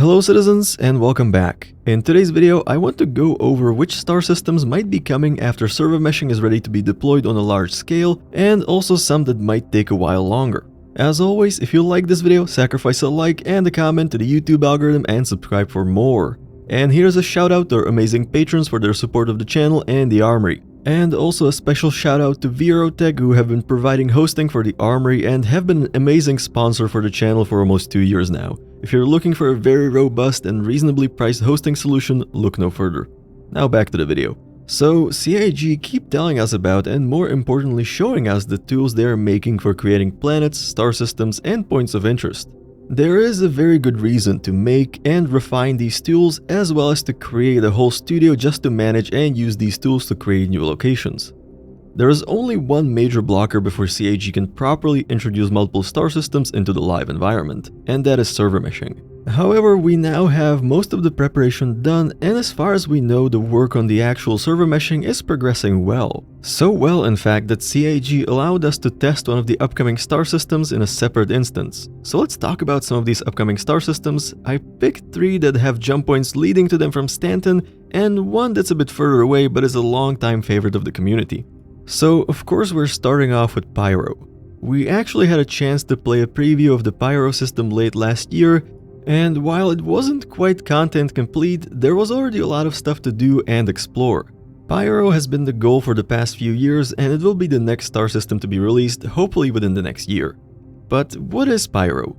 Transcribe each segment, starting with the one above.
Hello citizens and welcome back. In today's video, I want to go over which star systems might be coming after server meshing is ready to be deployed on a large scale, and also some that might take a while longer. As always, if you like this video, sacrifice a like and a comment to the YouTube algorithm and subscribe for more. And here's a shout out to our amazing patrons for their support of the channel and the Armory. And also a special shout out to VeeroTech, who have been providing hosting for the Armory and have been an amazing sponsor for the channel for almost 2 years now. If you're looking for a very robust and reasonably priced hosting solution, look no further. Now back to the video. So CIG keep telling us about, and more importantly showing us, the tools they are making for creating planets, star systems and points of interest. There is a very good reason to make and refine these tools, as well as to create a whole studio just to manage and use these tools to create new locations. There is only one major blocker before CIG can properly introduce multiple star systems into the live environment, and that is server meshing. However, we now have most of the preparation done, and as far as we know, the work on the actual server meshing is progressing well. So well, in fact, that CIG allowed us to test one of the upcoming star systems in a separate instance. So let's talk about some of these upcoming star systems. I picked 3 that have jump points leading to them from Stanton, and one that's a bit further away but is a long-time favorite of the community. So, of course, we're starting off with Pyro. We actually had a chance to play a preview of the Pyro system late last year, and while it wasn't quite content complete, there was already a lot of stuff to do and explore. Pyro has been the goal for the past few years, and it will be the next star system to be released, hopefully within the next year. But what is Pyro?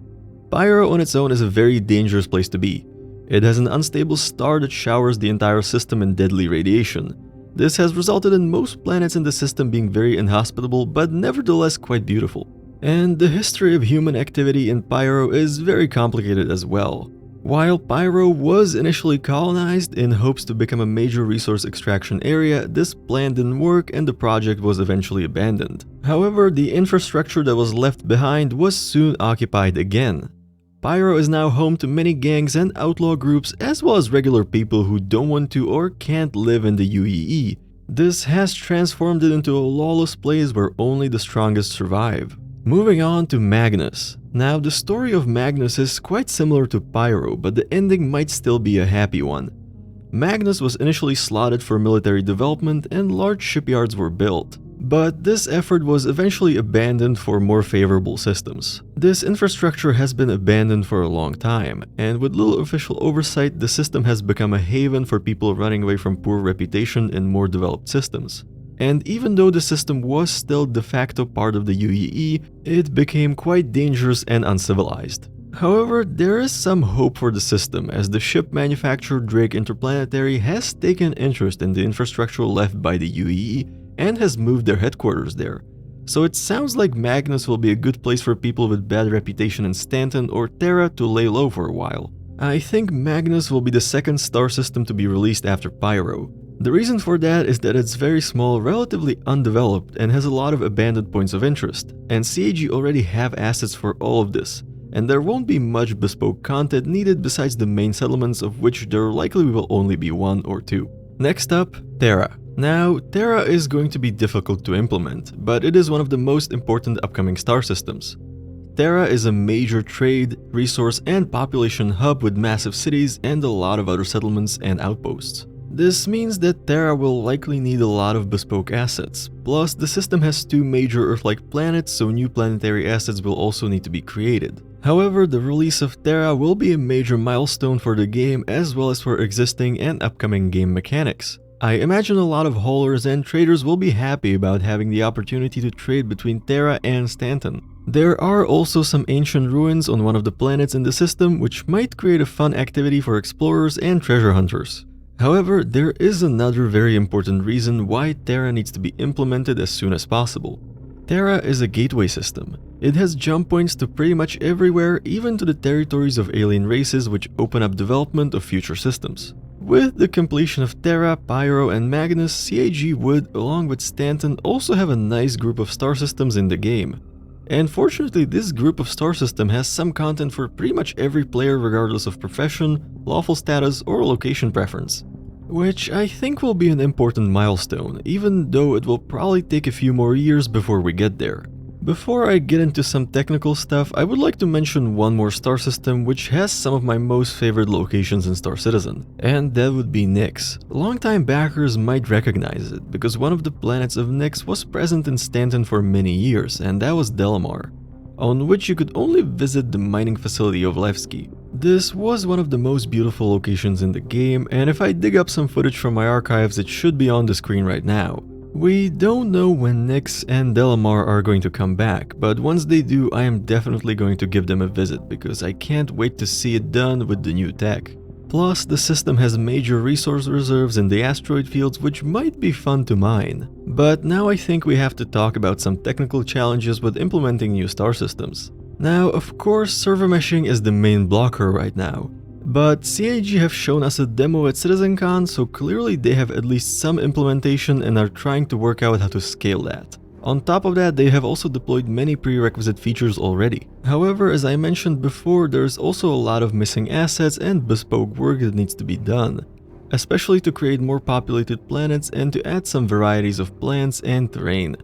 Pyro on its own is a very dangerous place to be. It has an unstable star that showers the entire system in deadly radiation. This has resulted in most planets in the system being very inhospitable, but nevertheless quite beautiful. And the history of human activity in Pyro is very complicated as well. While Pyro was initially colonized in hopes to become a major resource extraction area, this plan didn't work and the project was eventually abandoned. However, the infrastructure that was left behind was soon occupied again. Pyro is now home to many gangs and outlaw groups, as well as regular people who don't want to or can't live in the UEE. This has transformed it into a lawless place where only the strongest survive. Moving on to Magnus. Now, the story of Magnus is quite similar to Pyro, but the ending might still be a happy one. Magnus was initially slotted for military development and large shipyards were built. But this effort was eventually abandoned for more favorable systems. This infrastructure has been abandoned for a long time, and with little official oversight, the system has become a haven for people running away from poor reputation in more developed systems. And even though the system was still de facto part of the UEE, it became quite dangerous and uncivilized. However, there is some hope for the system, as the ship manufacturer Drake Interplanetary has taken interest in the infrastructure left by the UEE and has moved their headquarters there. So it sounds like Magnus will be a good place for people with bad reputation in Stanton or Tera to lay low for a while. I think Magnus will be the second star system to be released after Pyro. The reason for that is that it's very small, relatively undeveloped, and has a lot of abandoned points of interest, and CIG already have assets for all of this, and there won't be much bespoke content needed besides the main settlements, of which there likely will only be 1 or 2. Next up, Tera. Now, Tera is going to be difficult to implement, but it is one of the most important upcoming star systems. Tera is a major trade, resource and population hub with massive cities and a lot of other settlements and outposts. This means that Tera will likely need a lot of bespoke assets. Plus, the system has 2 major Earth-like planets, so new planetary assets will also need to be created. However, the release of Tera will be a major milestone for the game, as well as for existing and upcoming game mechanics. I imagine a lot of haulers and traders will be happy about having the opportunity to trade between Tera and Stanton. There are also some ancient ruins on one of the planets in the system, which might create a fun activity for explorers and treasure hunters. However, there is another very important reason why Tera needs to be implemented as soon as possible. Tera is a gateway system. It has jump points to pretty much everywhere, even to the territories of alien races, which open up development of future systems. With the completion of Tera, Pyro and Magnus, CIG would, along with Stanton, also have a nice group of star systems in the game. And fortunately, this group of star system has some content for pretty much every player regardless of profession, lawful status or location preference. Which I think will be an important milestone, even though it will probably take a few more years before we get there. Before I get into some technical stuff, I would like to mention one more star system which has some of my most favorite locations in Star Citizen, and that would be Nyx. Longtime backers might recognize it, because one of the planets of Nyx was present in Stanton for many years, and that was Delmar, on which you could only visit the mining facility of Levski. This was one of the most beautiful locations in the game, and if I dig up some footage from my archives, it should be on the screen right now. We don't know when Nyx and Delmar are going to come back, but once they do, I am definitely going to give them a visit because I can't wait to see it done with the new tech. Plus, the system has major resource reserves in the asteroid fields which might be fun to mine. But now I think we have to talk about some technical challenges with implementing new star systems. Now, of course, server meshing is the main blocker right now. But CIG have shown us a demo at CitizenCon, so clearly they have at least some implementation and are trying to work out how to scale that. On top of that, they have also deployed many prerequisite features already. However, as I mentioned before, there's also a lot of missing assets and bespoke work that needs to be done, especially to create more populated planets and to add some varieties of plants and terrain.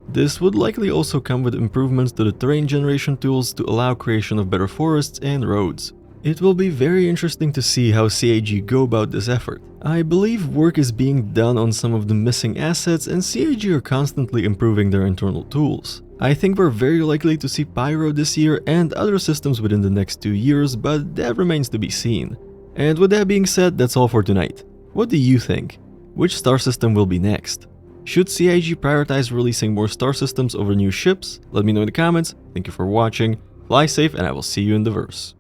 This would likely also come with improvements to the terrain generation tools to allow creation of better forests and roads. It will be very interesting to see how CIG go about this effort. I believe work is being done on some of the missing assets and CIG are constantly improving their internal tools. I think we're very likely to see Pyro this year and other systems within the next 2 years, but that remains to be seen. And with that being said, that's all for tonight. What do you think? Which star system will be next? Should CIG prioritize releasing more star systems over new ships? Let me know in the comments. Thank you for watching, fly safe, and I will see you in the verse.